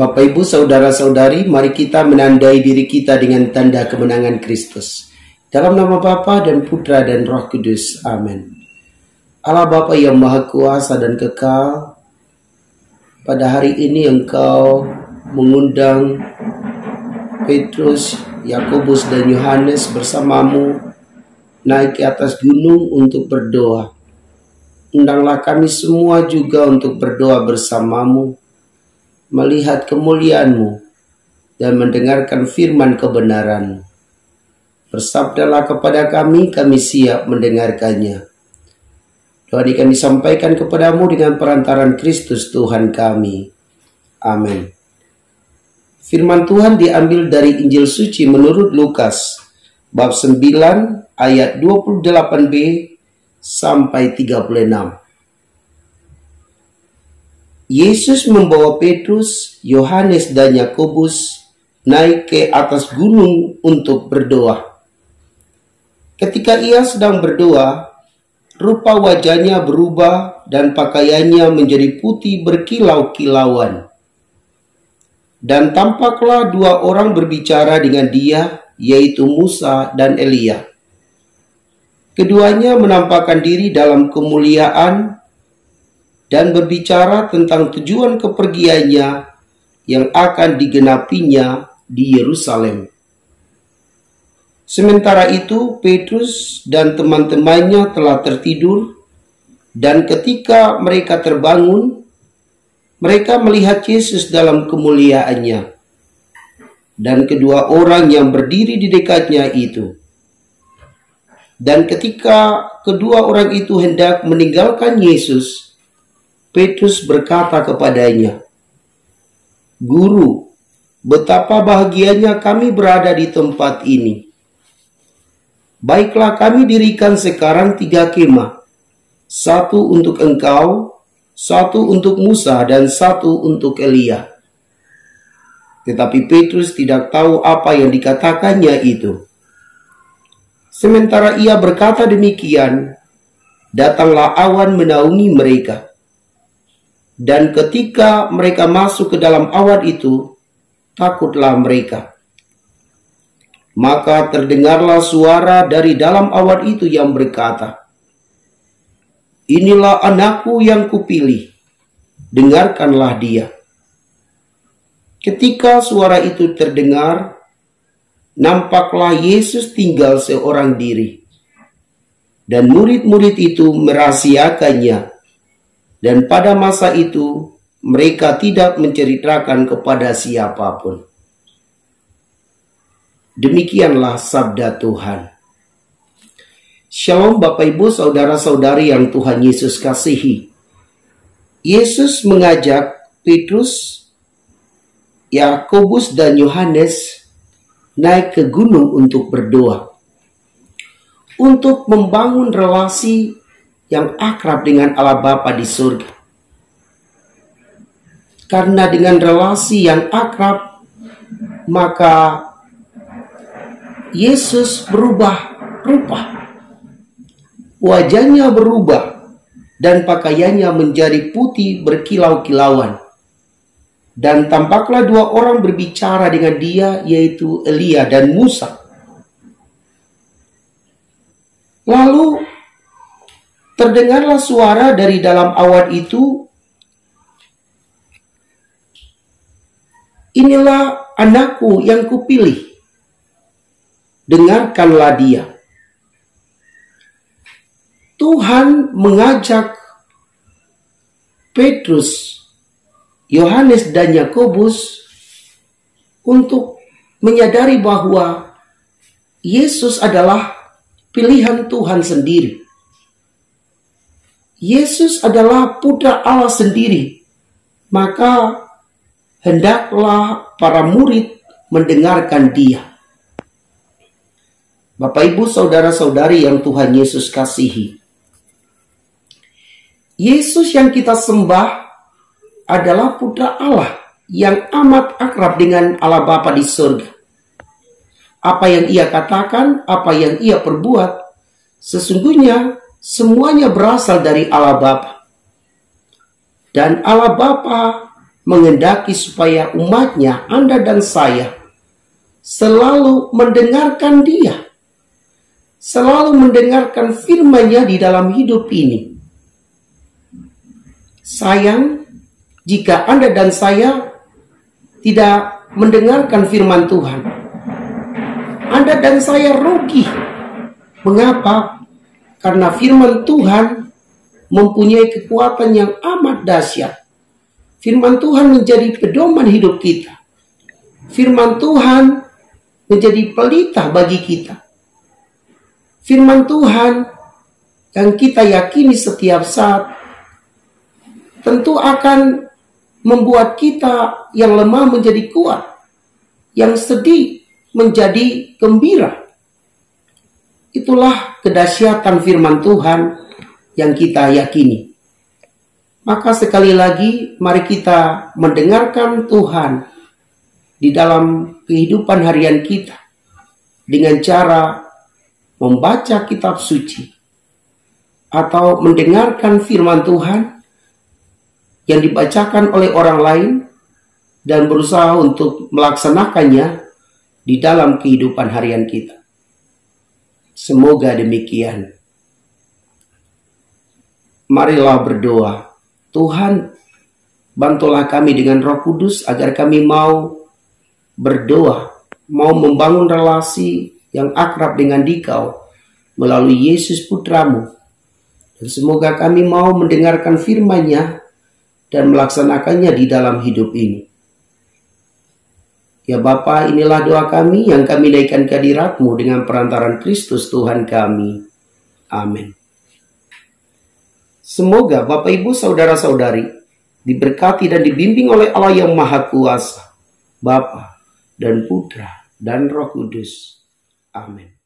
Bapak, Ibu, Saudara-saudari, mari kita menandai diri kita dengan tanda kemenangan Kristus. Dalam nama Bapa dan Putra dan Roh Kudus. Amin. Allah Bapa yang Maha Kuasa dan Kekal, pada hari ini Engkau mengundang Petrus, Yakobus, dan Yohanes bersamamu naik ke atas gunung untuk berdoa. Undanglah kami semua juga untuk berdoa bersamamu, melihat kemuliaan-Mu dan mendengarkan firman kebenaran. Bersabdalah kepada kami siap mendengarkannya. Doa ini kami sampaikan kepadamu dengan perantaran Kristus Tuhan kami. Amin. Firman Tuhan diambil dari Injil Suci menurut Lukas, bab 9 ayat 28b sampai 36. Yesus membawa Petrus, Yohanes, dan Yakobus naik ke atas gunung untuk berdoa. Ketika ia sedang berdoa, rupa wajahnya berubah dan pakaiannya menjadi putih berkilau-kilauan. Dan tampaklah dua orang berbicara dengan dia, yaitu Musa dan Elia. Keduanya menampakkan diri dalam kemuliaan dan berbicara tentang tujuan kepergiannya yang akan digenapinya di Yerusalem. Sementara itu, Petrus dan teman-temannya telah tertidur, dan ketika mereka terbangun, mereka melihat Yesus dalam kemuliaannya, dan kedua orang yang berdiri di dekatnya itu. Dan ketika kedua orang itu hendak meninggalkan Yesus, Petrus berkata kepadanya, "Guru, betapa bahagianya kami berada di tempat ini. Baiklah, kami dirikan sekarang 3 kemah, 1 untuk engkau, 1 untuk Musa, dan 1 untuk Elia." Tetapi Petrus tidak tahu apa yang dikatakannya itu. Sementara ia berkata demikian, datanglah awan menaungi mereka. Dan ketika mereka masuk ke dalam awan itu, takutlah mereka. Maka terdengarlah suara dari dalam awan itu yang berkata, "Inilah anakku yang kupilih, dengarkanlah dia." Ketika suara itu terdengar, nampaklah Yesus tinggal seorang diri. Dan murid-murid itu merahasiakannya. Dan pada masa itu, mereka tidak menceritakan kepada siapapun. Demikianlah sabda Tuhan. Shalom Bapak, Ibu, Saudara-saudari yang Tuhan Yesus kasihi. Yesus mengajak Petrus, Yakobus, dan Yohanes naik ke gunung untuk berdoa, untuk membangun relasi yang akrab dengan Allah Bapa di surga. Karena dengan relasi yang akrab, maka Yesus berubah rupa. Wajahnya berubah dan pakaiannya menjadi putih berkilau-kilauan. Dan tampaklah 2 orang berbicara dengan dia, yaitu Elia dan Musa. Lalu terdengarlah suara dari dalam awan itu, "Inilah anakku yang kupilih, dengarkanlah dia." Tuhan mengajak Petrus, Yohanes, dan Yakobus untuk menyadari bahwa Yesus adalah pilihan Tuhan sendiri. Yesus adalah Putra Allah sendiri. Maka hendaklah para murid mendengarkan dia. Bapak, Ibu, Saudara-saudari yang Tuhan Yesus kasihi. Yesus yang kita sembah adalah Putra Allah yang amat akrab dengan Allah Bapa di surga. Apa yang ia katakan, apa yang ia perbuat, sesungguhnya semuanya berasal dari Allah Bapa. Dan Allah Bapa menghendaki supaya umatnya, Anda dan saya, selalu mendengarkan Dia, selalu mendengarkan firman-Nya di dalam hidup ini. Sayang jika Anda dan saya tidak mendengarkan firman Tuhan. Anda dan saya rugi. Mengapa? Karena firman Tuhan mempunyai kekuatan yang amat dahsyat. Firman Tuhan menjadi pedoman hidup kita. Firman Tuhan menjadi pelita bagi kita. Firman Tuhan yang kita yakini setiap saat tentu akan membuat kita yang lemah menjadi kuat, yang sedih menjadi gembira. Itulah kedahsyatan firman Tuhan yang kita yakini. Maka sekali lagi, mari kita mendengarkan Tuhan di dalam kehidupan harian kita dengan cara membaca kitab suci atau mendengarkan firman Tuhan yang dibacakan oleh orang lain dan berusaha untuk melaksanakannya di dalam kehidupan harian kita. Semoga demikian. Marilah berdoa. Tuhan, bantulah kami dengan Roh Kudus agar kami mau berdoa, mau membangun relasi yang akrab dengan Dikau melalui Yesus Putramu. Dan semoga kami mau mendengarkan firman-Nya dan melaksanakannya di dalam hidup ini. Ya Bapa, inilah doa kami yang kami naikkan ke hadirat-Mu dengan perantaran Kristus Tuhan kami. Amin. Semoga Bapak Ibu Saudara-saudari diberkati dan dibimbing oleh Allah yang Maha Kuasa, Bapa dan Putra dan Roh Kudus. Amin.